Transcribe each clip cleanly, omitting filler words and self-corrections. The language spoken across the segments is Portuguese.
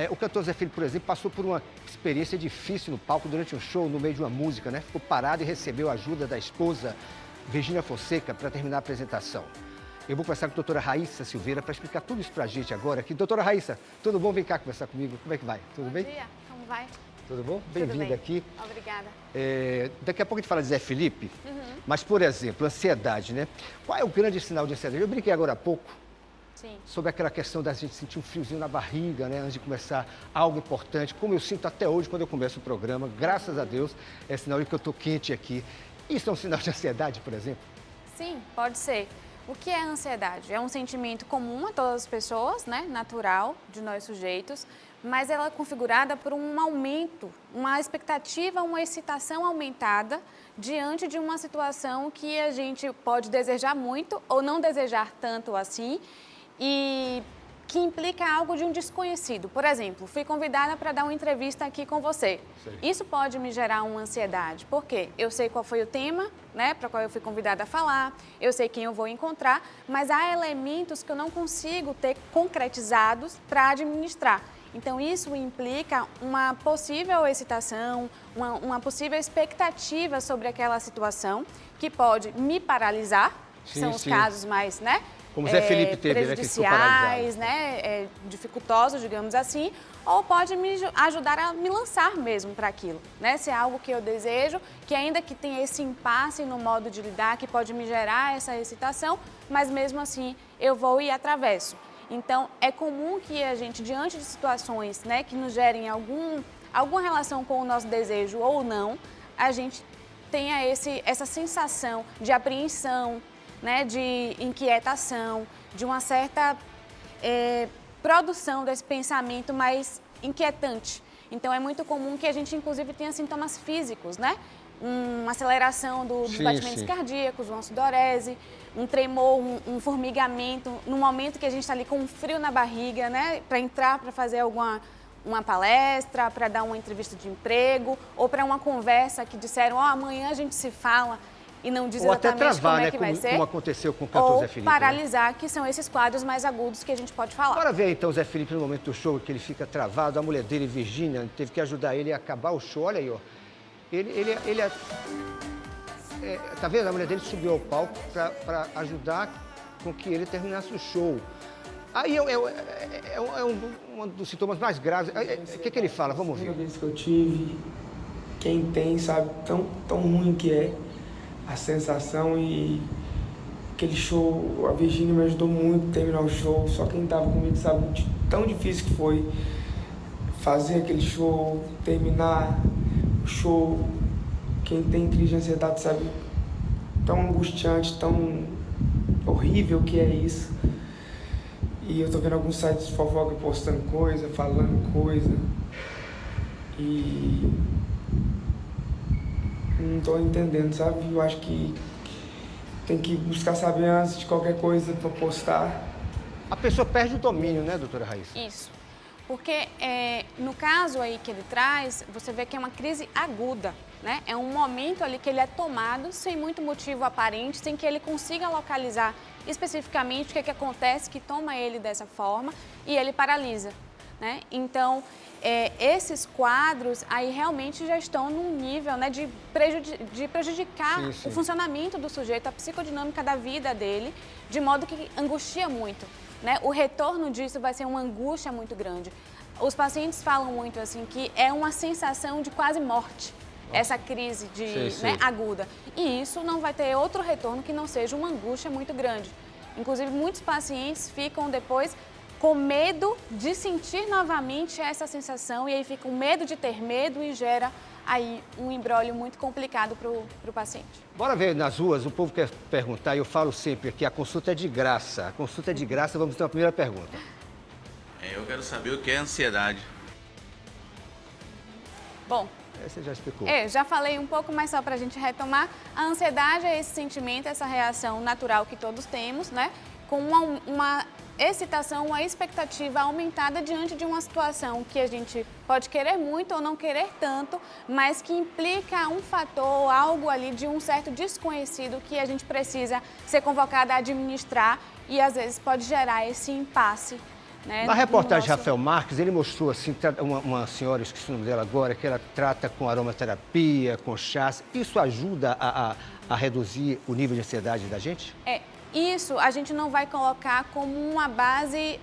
O cantor Zé Felipe, por exemplo, passou por uma experiência difícil no palco durante um show, no meio de uma música, né? Ficou parado e recebeu a ajuda da esposa, Virgínia Fonseca, para terminar a apresentação. Eu vou conversar com a doutora Raíssa Silveira para explicar tudo isso para a gente agora aqui. Doutora Raíssa, tudo bom? Vem cá conversar comigo. Como é que vai? Tudo bem? Bom dia, como vai? Tudo bom? Bem-vinda aqui. Obrigada. Daqui a pouco a gente fala de Zé Felipe, mas, por exemplo, ansiedade, né? Qual é o grande sinal de ansiedade? Eu brinquei agora há pouco sobre aquela questão da gente sentir um friozinho na barriga, né? Antes de começar algo importante, como eu sinto até hoje quando eu começo o programa, graças a Deus, é sinal de que eu estou quente aqui. Isso é um sinal de ansiedade, por exemplo? Sim, pode ser. O que é a ansiedade? É um sentimento comum a todas as pessoas, né? Natural de nós sujeitos, mas ela é configurada por um aumento, uma expectativa, uma excitação aumentada diante de uma situação que a gente pode desejar muito ou não desejar tanto assim e que implica algo de um desconhecido. Por exemplo, fui convidada para dar uma entrevista aqui com você. Sim. Isso pode me gerar uma ansiedade. Por quê? Eu sei qual foi o tema, né, para qual eu fui convidada a falar, eu sei quem eu vou encontrar, mas há elementos que eu não consigo ter concretizados para administrar. Então, isso implica uma possível excitação, uma possível expectativa sobre aquela situação que pode me paralisar, que são os casos mais, né? Como Zé Felipe teve, né, que ficou paralisado. Né, dificultosos, digamos assim, ou pode me ajudar a me lançar mesmo para aquilo, né? Se é algo que eu desejo, que ainda que tenha esse impasse no modo de lidar, que pode me gerar essa excitação, mas mesmo assim eu vou e atravesso. Então, é comum que a gente, diante de situações, né, que nos gerem alguma relação com o nosso desejo ou não, a gente tenha essa sensação de apreensão, né, de inquietação, de uma certa produção desse pensamento mais inquietante. Então, é muito comum que a gente, inclusive, tenha sintomas físicos, né? Uma aceleração dos batimentos cardíacos, uma sudorese, um tremor, um formigamento, no momento que a gente está ali com um frio na barriga, né? Para entrar, para fazer uma palestra, para dar uma entrevista de emprego, ou para uma conversa que disseram, amanhã a gente se fala, e não diz exatamente travar, como é né, que vai ser. Como aconteceu com o cantor Zé Felipe. Ou paralisar, que são esses quadros mais agudos que a gente pode falar. Bora ver então o Zé Felipe no momento do show, que ele fica travado, a mulher dele, Virgínia, teve que ajudar ele a acabar o show. Olha aí, ó. Tá vendo? A mulher dele subiu ao palco para ajudar com que ele terminasse o show. Aí é um dos sintomas mais graves. O que ele fala? Vamos ouvir. A primeira vez que eu tive, quem tem sabe tão ruim que é a sensação, e aquele show, a Virgínia me ajudou muito a terminar o show, só quem estava comigo sabe tão difícil que foi fazer aquele show, terminar o show. Quem tem crise de ansiedade sabe tão angustiante, tão horrível que é isso. E eu tô vendo alguns sites de fofoca postando coisa, falando coisa, e não tô entendendo, sabe? Eu acho que tem que buscar saber antes de qualquer coisa para postar. A pessoa perde o domínio, né, doutora Raíssa? Isso. Porque no caso aí que ele traz, você vê que é uma crise aguda, né? É um momento ali que ele é tomado sem muito motivo aparente, sem que ele consiga localizar especificamente o que acontece que toma ele dessa forma e ele paralisa, né? Então, esses quadros aí realmente já estão num nível, né, de prejudicar o funcionamento do sujeito, a psicodinâmica da vida dele, de modo que angustia muito, né? O retorno disso vai ser uma angústia muito grande. Os pacientes falam muito assim que é uma sensação de quase morte, essa crise né, aguda. E isso não vai ter outro retorno que não seja uma angústia muito grande. Inclusive, muitos pacientes ficam depois com medo de sentir novamente essa sensação e aí fica com medo de ter medo e gera aí um imbróglio muito complicado para o paciente. Bora ver nas ruas, o povo quer perguntar, e eu falo sempre que a consulta é de graça. A consulta é de graça, vamos ter uma primeira pergunta. Eu quero saber o que é ansiedade. Bom, você já explicou. Já falei um pouco, mas só para a gente retomar. A ansiedade é esse sentimento, essa reação natural que todos temos, né? Com uma excitação, uma expectativa aumentada diante de uma situação que a gente pode querer muito ou não querer tanto, mas que implica um fator, algo ali de um certo desconhecido que a gente precisa ser convocado a administrar e às vezes pode gerar esse impasse né? Na reportagem de nosso... Rafael Marques, ele mostrou assim, uma senhora, eu esqueci o nome dela agora, que ela trata com aromaterapia, com chás. Isso ajuda a reduzir o nível de ansiedade da gente? Isso a gente não vai colocar como uma base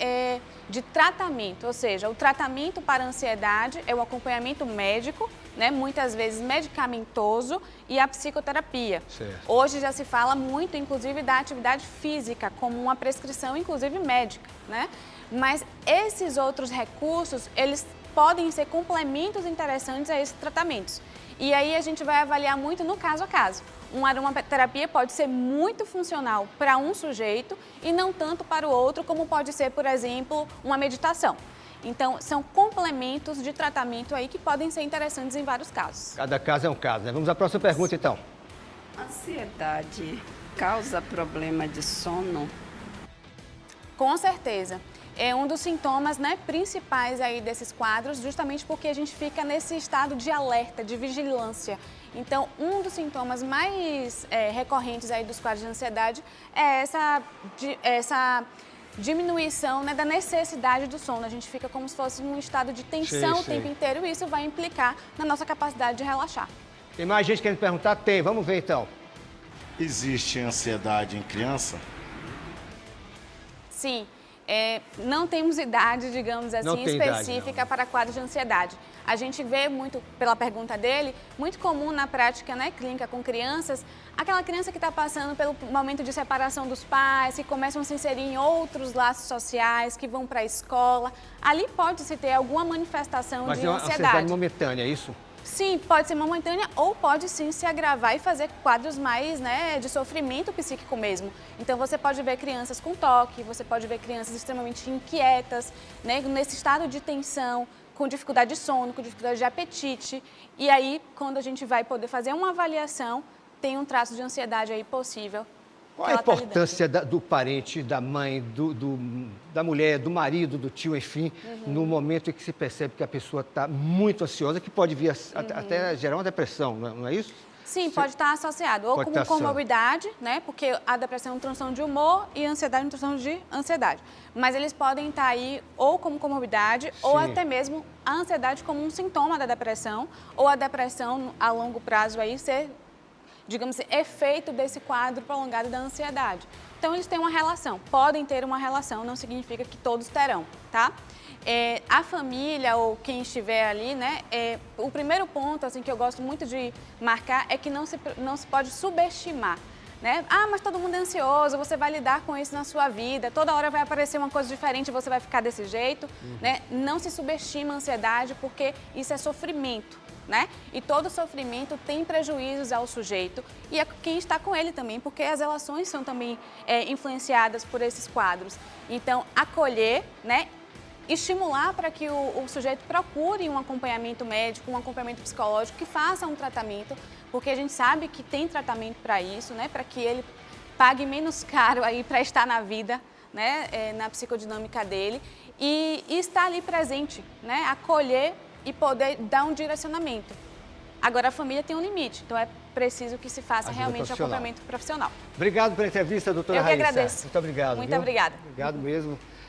de tratamento, ou seja, o tratamento para a ansiedade é o acompanhamento médico, né, muitas vezes medicamentoso, e a psicoterapia. Certo. Hoje já se fala muito, inclusive, da atividade física como uma prescrição, inclusive médica, né? Mas esses outros recursos, eles podem ser complementos interessantes a esses tratamentos. E aí a gente vai avaliar muito no caso a caso. Uma aromaterapia pode ser muito funcional para um sujeito e não tanto para o outro, como pode ser, por exemplo, uma meditação. Então, são complementos de tratamento aí que podem ser interessantes em vários casos. Cada caso é um caso, né? Vamos à próxima pergunta, então. Ansiedade causa problema de sono? Com certeza. É um dos sintomas, né, principais aí desses quadros, justamente porque a gente fica nesse estado de alerta, de vigilância. Então, um dos sintomas mais recorrentes aí dos quadros de ansiedade é essa diminuição, né, da necessidade do sono. A gente fica como se fosse num estado de tensão o tempo inteiro e isso vai implicar na nossa capacidade de relaxar. Tem mais gente querendo perguntar? Tem, vamos ver então. Existe ansiedade em criança? Sim. Não temos idade, digamos assim, específica para quadros de ansiedade. A gente vê muito, pela pergunta dele, muito comum na prática, né, clínica com crianças, aquela criança que está passando pelo momento de separação dos pais, que começam a se inserir em outros laços sociais, que vão para a escola. Ali pode-se ter alguma manifestação de ansiedade. Mas é uma ansiedade momentânea, é isso? Sim, pode ser momentânea ou pode sim se agravar e fazer quadros mais, né, de sofrimento psíquico mesmo. Então você pode ver crianças com toque, você pode ver crianças extremamente inquietas, né, nesse estado de tensão, com dificuldade de sono, com dificuldade de apetite. E aí, quando a gente vai poder fazer uma avaliação, tem um traço de ansiedade aí possível. Qual a importância do parente, da mãe, da mulher, do marido, do tio, enfim, no momento em que se percebe que a pessoa está muito ansiosa, que pode vir até gerar uma depressão, não é isso? Sim, pode estar associado, ou como comorbidade, né? Porque a depressão é uma transtorno de humor e a ansiedade é uma transtorno de ansiedade. Mas eles podem estar aí ou como comorbidade, ou até mesmo a ansiedade como um sintoma da depressão, ou a depressão a longo prazo aí ser, digamos assim, efeito desse quadro prolongado da ansiedade. Então, eles têm uma relação, podem ter uma relação, não significa que todos terão, tá? A família ou quem estiver ali, né, o primeiro ponto, assim, que eu gosto muito de marcar é que não se pode subestimar, né? Ah, mas todo mundo é ansioso, você vai lidar com isso na sua vida, toda hora vai aparecer uma coisa diferente e você vai ficar desse jeito, né? Não se subestima a ansiedade porque isso é sofrimento, né? E todo sofrimento tem prejuízos ao sujeito e a quem está com ele também, porque as relações são também influenciadas por esses quadros. Então, acolher, né? Estimular para que o sujeito procure um acompanhamento médico, um acompanhamento psicológico, que faça um tratamento, porque a gente sabe que tem tratamento para isso, né? Para que ele pague menos caro aí para estar na vida, né? Na psicodinâmica dele e estar ali presente, né? Acolher e poder dar um direcionamento. Agora, a família tem um limite, então é preciso que se faça realmente acompanhamento profissional. Obrigado pela entrevista, doutora Raíssa. Eu que agradeço. Muito obrigado. Muito obrigada. Obrigado mesmo.